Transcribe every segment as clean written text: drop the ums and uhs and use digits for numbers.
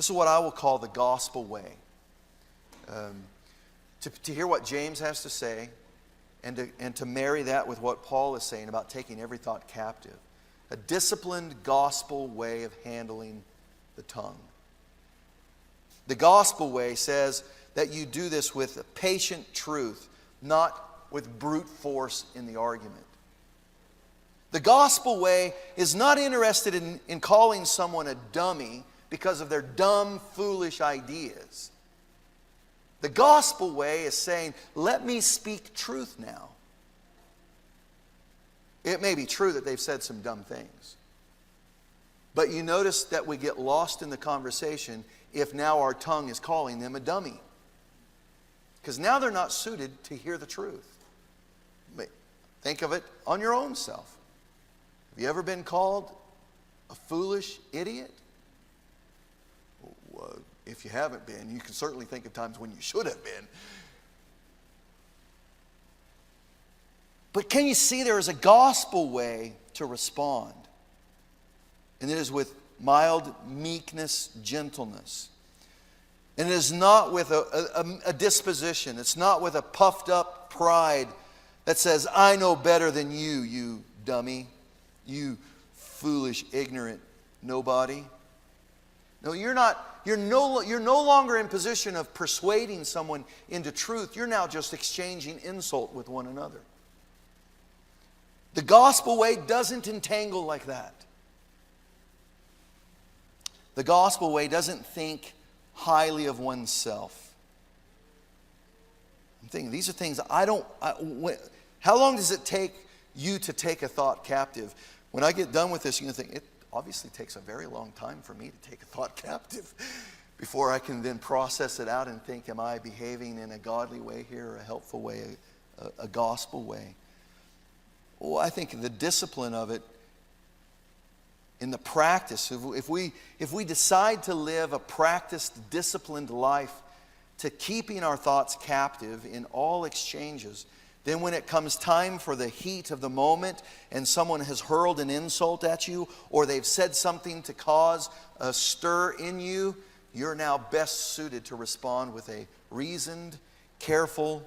This is what I will call the gospel way. To hear what James has to say and to marry that with what Paul is saying about taking every thought captive. A disciplined gospel way of handling the tongue. The gospel way says that you do this with patient truth, not with brute force in the argument. The gospel way is not interested in calling someone a dummy because of their dumb, foolish ideas. The gospel way is saying, let me speak truth now. It may be true that they've said some dumb things. But you notice that we get lost in the conversation if now our tongue is calling them a dummy. Because now they're not suited to hear the truth. Think of it on your own self. Have you ever been called a foolish idiot? Well, if you haven't been, you can certainly think of times when you should have been. But can you see there is a gospel way to respond? And it is with mild meekness, gentleness. And it is not with a disposition. It's not with a puffed up pride that says, I know better than you, you dummy. You foolish, ignorant nobody. No, you're no longer in position of persuading someone into truth. You're now just exchanging insult with one another. The gospel way doesn't entangle like that. The gospel way doesn't think highly of oneself. I'm thinking, these are things how long does it take you to take a thought captive? When I get done with this, you're going to think, it obviously takes a very long time for me to take a thought captive before I can then process it out and think, am I behaving in a godly way here, a helpful way, a gospel way? Well, I think the discipline of it, in the practice, if we decide to live a practiced, disciplined life to keeping our thoughts captive in all exchanges, then when it comes time for the heat of the moment and someone has hurled an insult at you or they've said something to cause a stir in you, you're now best suited to respond with a reasoned, careful,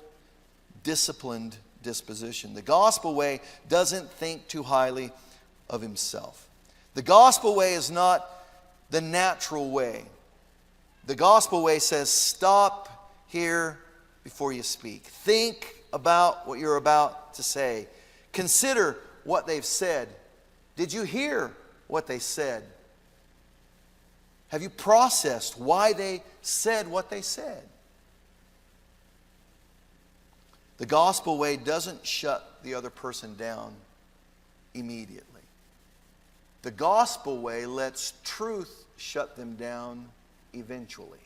disciplined disposition. The gospel way doesn't think too highly of himself. The gospel way is not the natural way. The gospel way says, stop here before you speak. Think about what you're about to say. Consider what they've said. Did you hear what they said? Have you processed why they said what they said? The gospel way doesn't shut the other person down immediately. The gospel way lets truth shut them down eventually.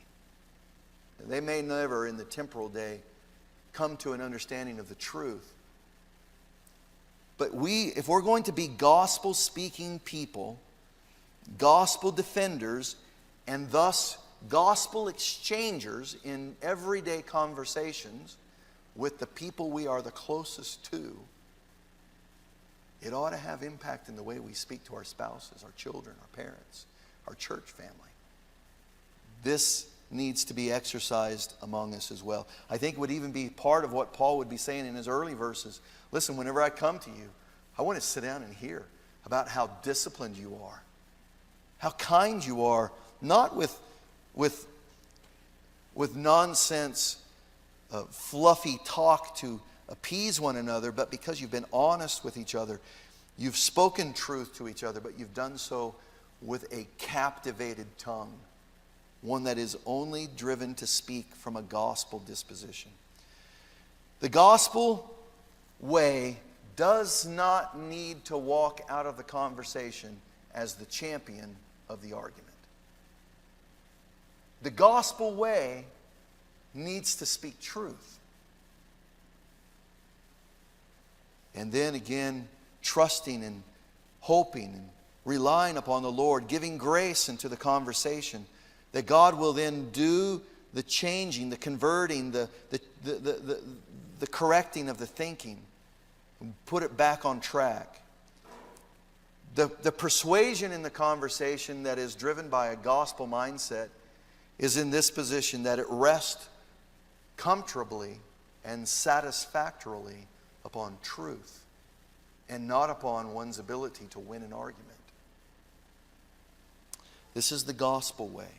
They may never in the temporal day come to an understanding of the truth. But if we're going to be gospel-speaking people, gospel defenders, and thus gospel exchangers in everyday conversations with the people we are the closest to, it ought to have impact in the way we speak to our spouses, our children, our parents, our church family. This needs to be exercised among us as well. I think it would even be part of what Paul would be saying in his early verses. Listen, whenever I come to you, I want to sit down and hear about how disciplined you are, how kind you are, not with nonsense, fluffy talk to appease one another, but because you've been honest with each other. You've spoken truth to each other, but you've done so with a captivated tongue, one that is only driven to speak from a gospel disposition. The gospel way does not need to walk out of the conversation as the champion of the argument. The gospel way needs to speak truth. And then again, trusting and hoping and relying upon the Lord, giving grace into the conversation, that God will then do the changing, the converting, the correcting of the thinking, and put it back on track. The persuasion in the conversation that is driven by a gospel mindset is in this position, that it rests comfortably and satisfactorily upon truth and not upon one's ability to win an argument. This is the gospel way.